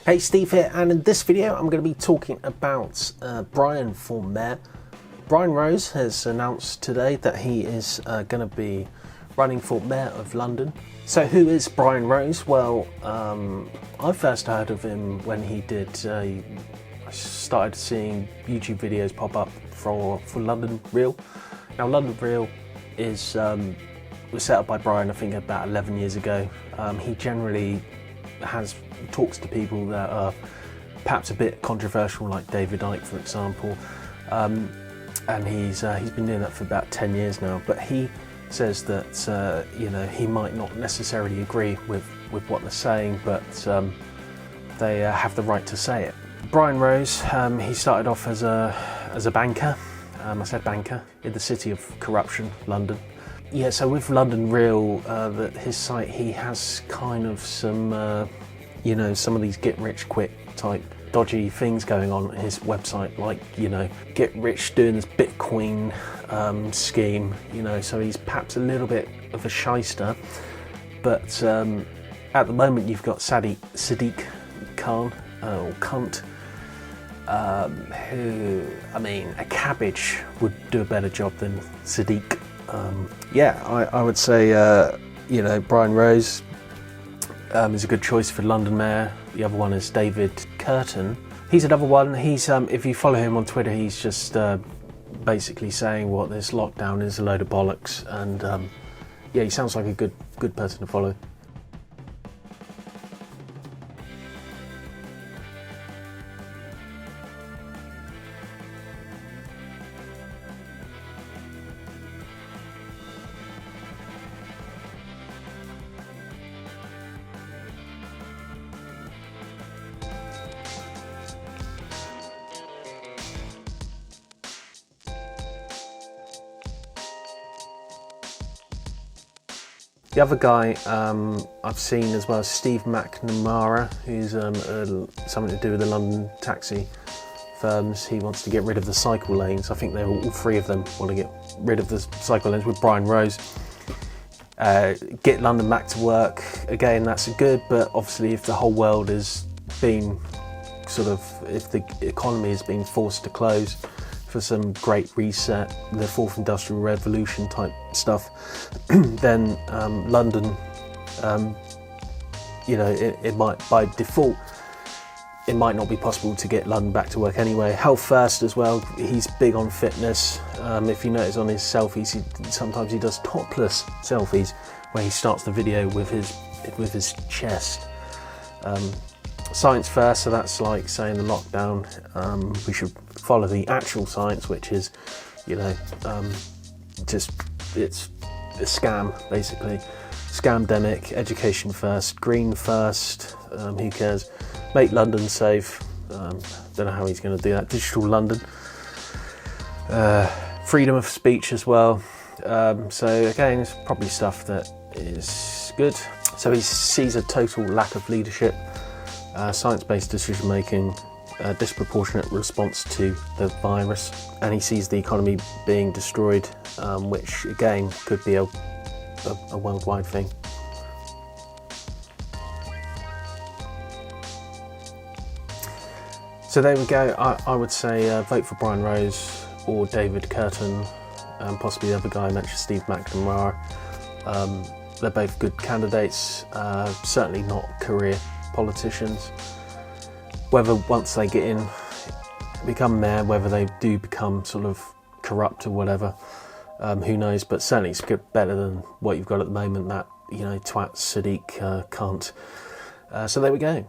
Hey, Steve here, and in this video I'm going to be talking about Brian for mayor. Brian Rose has announced today that he is going to be running for mayor of London. So who is Brian Rose? Well, I first heard of him when he did, I started seeing YouTube videos pop up for London Real. Now London Real is was set up by Brian, I think about 11 years ago. He generally talks to people that are perhaps a bit controversial, like David Icke, for example, and he's been doing that for about 10 years now. But he says that he might not necessarily agree with what they're saying, but they have the right to say it. Brian Rose, he started off as a banker. I said banker in the city of corruption, London. Yeah, so with London Real, his site, he has kind of some, some of these get-rich-quick type dodgy things going on his website, like, get rich doing this Bitcoin scheme, so he's perhaps a little bit of a shyster. But at the moment you've got Sadiq Khan, or Cunt, who, I mean, a cabbage would do a better job than Sadiq. I would say, Brian Rose is a good choice for London Mayor. The other one is David Kurten. He's another one. He's, if you follow him on Twitter, he's just basically saying what this lockdown is a load of bollocks, and he sounds like a good person to follow. The other guy I've seen as well is Steve McNamara, who's something to do with the London taxi firms. He wants to get rid of the cycle lanes. I think all three of them want to get rid of the cycle lanes with Brian Rose. Get London back to work. Again, that's good, but obviously if the whole world is being if the economy is being forced to close for some great reset, the fourth industrial revolution type stuff, then London, it might, by default, it might not be possible to get London back to work anyway. Health first as well. He's big on fitness. If you notice on his selfies, sometimes he does topless selfies where he starts the video with his chest. Science first, so that's like saying the lockdown, we should follow the actual science, which is, just, it's a scam, basically. Scamdemic. Education first, green first, who cares? Make London safe. Don't know how he's going to do that. Digital London. Freedom of speech as well. So again, it's probably stuff that is good. So he sees a total lack of leadership, science-based decision-making, disproportionate response to the virus, and he sees the economy being destroyed, which again could be a worldwide thing. So there we go. I would say vote for Brian Rose or David Kurten, possibly the other guy I mentioned, Steve McNamara. They're both good candidates, certainly not career politicians. Whether once they get in, become mayor, whether they do become sort of corrupt or whatever, who knows, but certainly it's good, better than what you've got at the moment, that, twat Sadiq can't. So there we go.